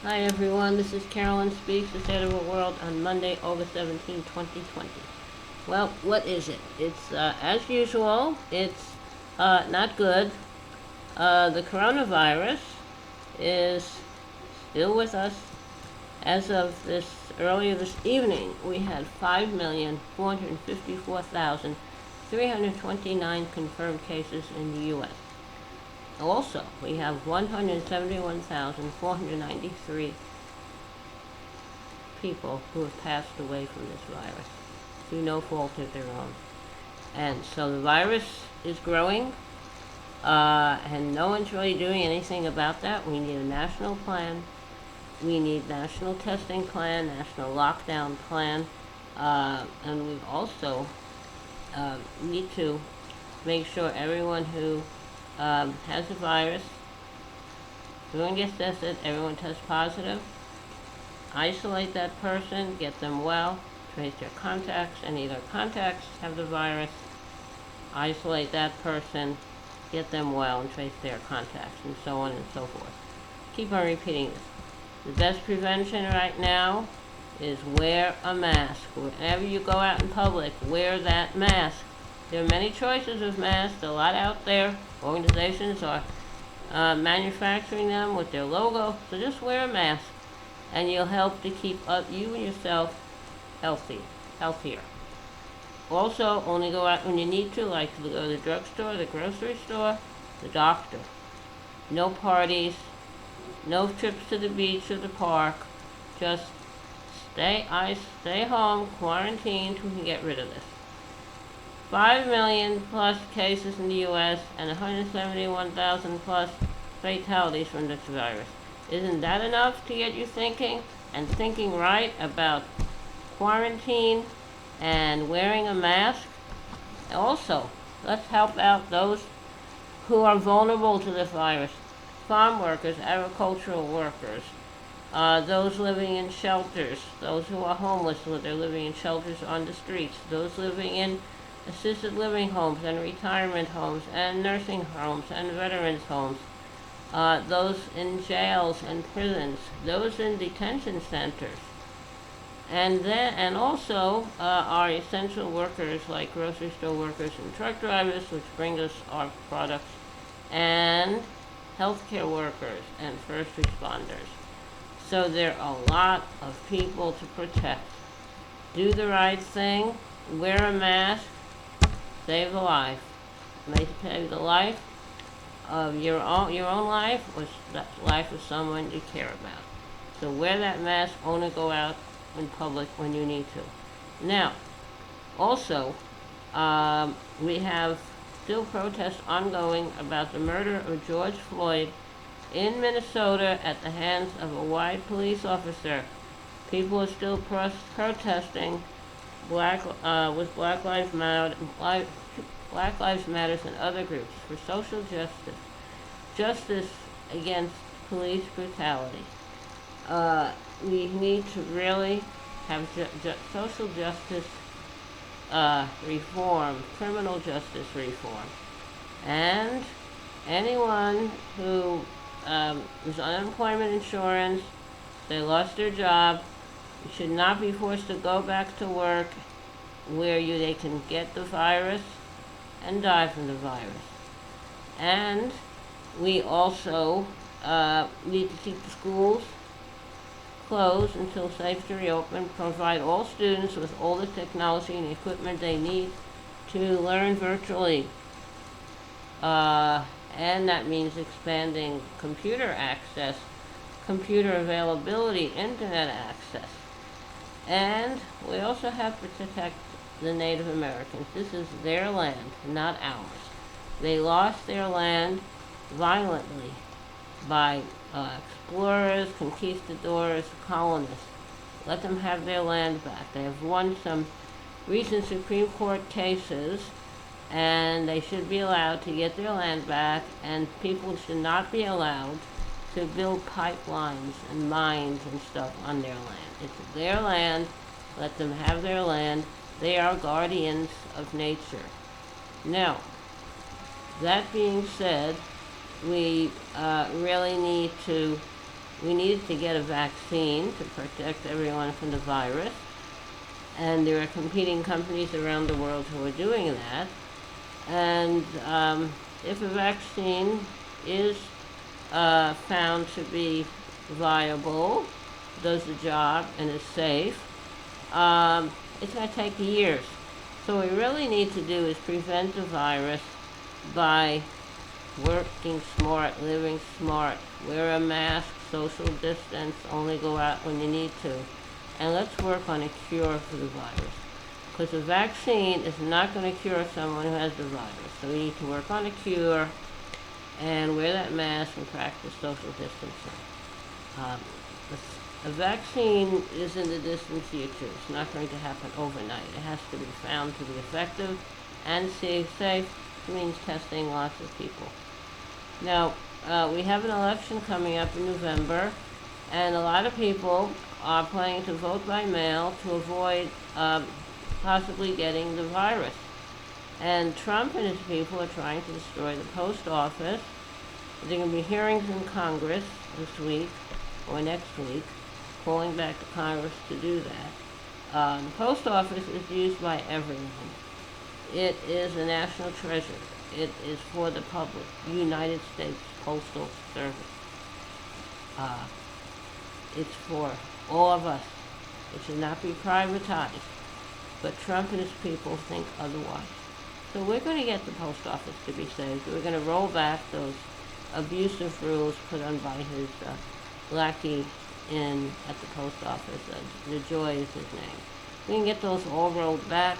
Hi everyone, this is Carolyn Speaks, the State of the World on Monday, August 17, 2020. Well, what is it? It's, as usual, it's not good. The coronavirus is still with us. As of earlier this evening, we had 5,454,329 confirmed cases in the U.S. Also, we have 171,493 people who have passed away from this virus through no fault of their own. And so the virus is growing, and no one's really doing anything about that. We need a national plan. We need national testing plan, national lockdown plan, and we also need to make sure everyone who has the virus, everyone gets tested, everyone tests positive, isolate that person, get them well, trace their contacts, any of their contacts have the virus, isolate that person, get them well, and trace their contacts, and so on and so forth. Keep on repeating this. The best prevention right now is wear a mask. Whenever you go out in public, wear that mask. There are many choices of masks, a lot out there. Organizations are manufacturing them with their logo, so just wear a mask, and you'll help to keep you and yourself healthier. Also, only go out when you need to, like to go to the drugstore, the grocery store, the doctor. No parties, no trips to the beach or the park. Just stay home, quarantine till we can get rid of this. 5 million plus cases in the U.S. and 171,000 plus fatalities from this virus. Isn't that enough to get you thinking and thinking right about quarantine and wearing a mask? Also, let's help out those who are vulnerable to the virus. Farm workers, agricultural workers, those living in shelters, those who are homeless, they're living in shelters on the streets, those living in assisted living homes and retirement homes and nursing homes and veterans homes, those in jails and prisons, those in detention centers, and also our essential workers like grocery store workers and truck drivers, which bring us our products, and healthcare workers and first responders. So there are a lot of people to protect. Do the right thing, wear a mask, save a life. May save the life of your own life or the life of someone you care about. So wear that mask, only go out in public when you need to. Now, also, we have still protests ongoing about the murder of George Floyd in Minnesota at the hands of a white police officer. People are still protesting with Black Lives Matter and other groups for social justice against police brutality. We need to really have social justice reform, criminal justice reform, and anyone who is on unemployment insurance, they lost their job, should not be forced to go back to work where they can get the virus and die from the virus. And we also need to keep the schools closed until safe to reopen, provide all students with all the technology and equipment they need to learn virtually. And that means expanding computer access, computer availability, internet access. And we also have to protect the Native Americans. This is their land, not ours. They lost their land violently by explorers, conquistadors, colonists. Let them have their land back. They have won some recent Supreme Court cases, and they should be allowed to get their land back, and people should not be allowed to build pipelines and mines and stuff on their land. It's their land. Let them have their land. They are guardians of nature. Now, that being said, we really need to we needed to get a vaccine to protect everyone from the virus, and there are competing companies around the world who are doing that. And if a vaccine is found to be viable, does the job, and is safe, it's going to take years. So what we really need to do is prevent the virus by working smart, living smart, wear a mask, social distance, only go out when you need to. And let's work on a cure for the virus. Because a vaccine is not going to cure someone who has the virus. So we need to work on a cure and wear that mask and practice social distancing. A vaccine is in the distant future. It's not going to happen overnight. It has to be found to be effective and safe. It means testing lots of people. Now, we have an election coming up in November, and a lot of people are planning to vote by mail to avoid possibly getting the virus. And Trump and his people are trying to destroy the post office. There are going to be hearings in Congress this week or next week, calling back to Congress to do that. The post office is used by everyone. It is a national treasure. It is for the public, United States Postal Service. It's for all of us. It should not be privatized. But Trump and his people think otherwise. So we're going to get the post office to be saved. We're going to roll back those abusive rules put on by his lackey at the post office. DeJoy is his name. We can get those all rolled back,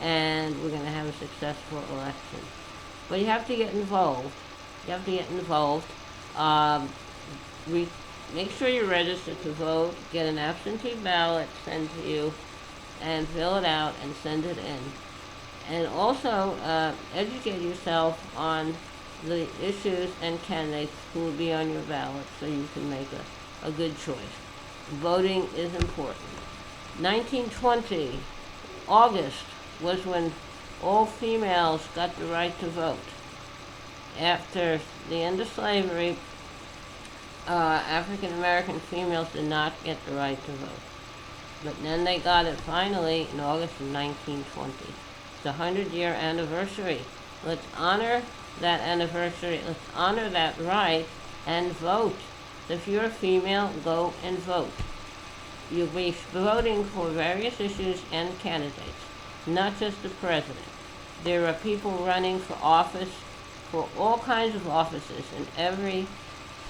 and we're going to have a successful election. But you have to get involved. You have to get involved. Make sure you're registered to vote. Get an absentee ballot sent to you, and fill it out and send it in. And also educate yourself on the issues and candidates who will be on your ballot so you can make a good choice. Voting is important. 1920, August, was when all females got the right to vote. After the end of slavery, African American females did not get the right to vote. But then they got it finally in August of 1920. It's the 100-year anniversary. Let's honor that anniversary. Let's honor that right and vote. If you're a female, go and vote. You'll be voting for various issues and candidates, not just the president. There are people running for office, for all kinds of offices in every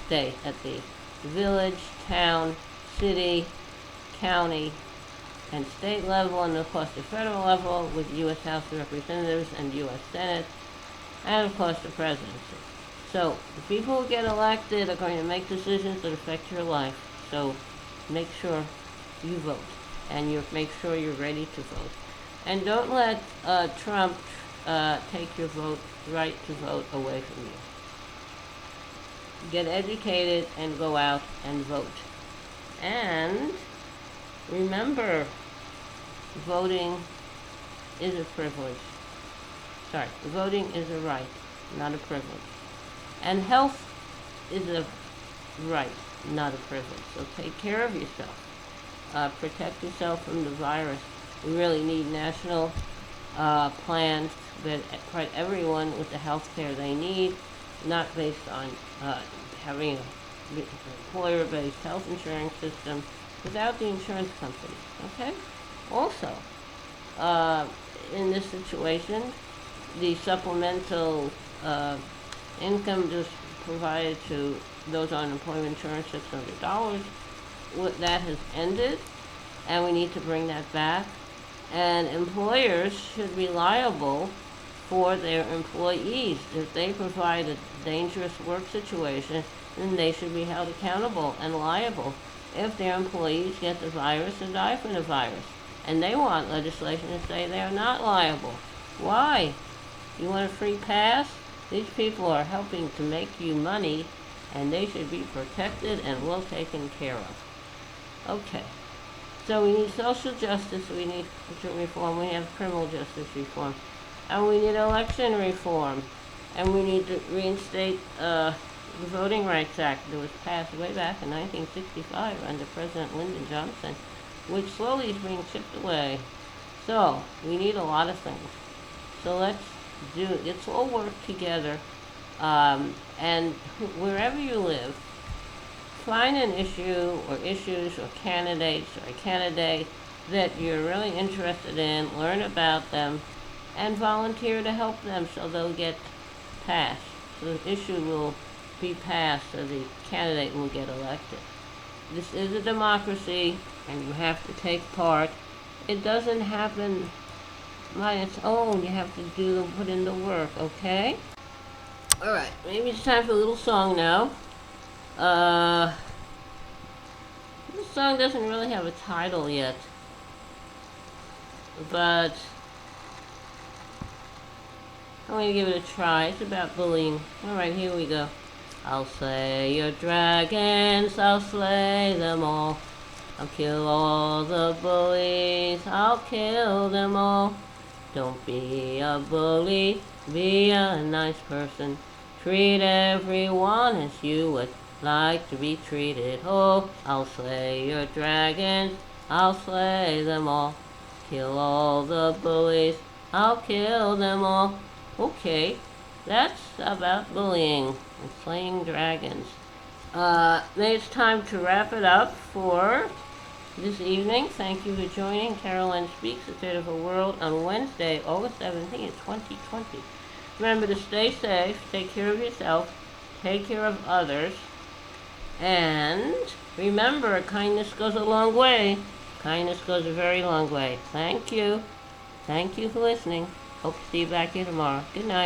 state, at the village, town, city, county, and state level, and of course the federal level with U.S. House of Representatives and U.S. Senate, and of course the presidency. So the people who get elected are going to make decisions that affect your life. So make sure you vote, and make sure you're ready to vote. And don't let Trump take your right to vote away from you. Get educated and go out and vote. And remember, voting is a privilege. Voting is a right, not a privilege. And health is a right, not a privilege. So take care of yourself. Protect yourself from the virus. We really need national plans that provide everyone with the health care they need, not based on having an employer-based health insurance system without the insurance companies, okay? Also, in this situation, the supplemental income just provided to those on unemployment insurance, $600, that has ended, and we need to bring that back. And employers should be liable for their employees. If they provide a dangerous work situation, then they should be held accountable and liable if their employees get the virus or die from the virus. And they want legislation to say they are not liable. Why? You want a free pass? These people are helping to make you money, and they should be protected and well taken care of. Okay. So we need social justice, we need reform, we have criminal justice reform, and we need election reform, and we need to reinstate the Voting Rights Act that was passed way back in 1965 under President Lyndon Johnson, which slowly is being chipped away. So, we need a lot of things. So let's all work together. And wherever you live, find an issue or issues or candidates or a candidate that you're really interested in, learn about them, and volunteer to help them so they'll get passed. So the issue will be passed so the candidate will get elected. This is a democracy and you have to take part. It doesn't happen by its own. You have to put in the work, okay? Alright, maybe it's time for a little song now. This song doesn't really have a title yet, but I'm going to give it a try. It's about bullying. Alright, here we go. I'll slay your dragons, I'll slay them all. I'll kill all the bullies, I'll kill them all. Don't be a bully, be a nice person. Treat everyone as you would like to be treated. Oh, I'll slay your dragons, I'll slay them all. Kill all the bullies, I'll kill them all. Okay, that's about bullying and slaying dragons. It's time to wrap it up for this evening. Thank you for joining Caroline Speaks, A Third of a World, on Wednesday, August 17th, 2020. Remember to stay safe, take care of yourself, take care of others, and remember, kindness goes a long way. Kindness goes a very long way. Thank you. Thank you for listening. Hope to see you back here tomorrow. Good night.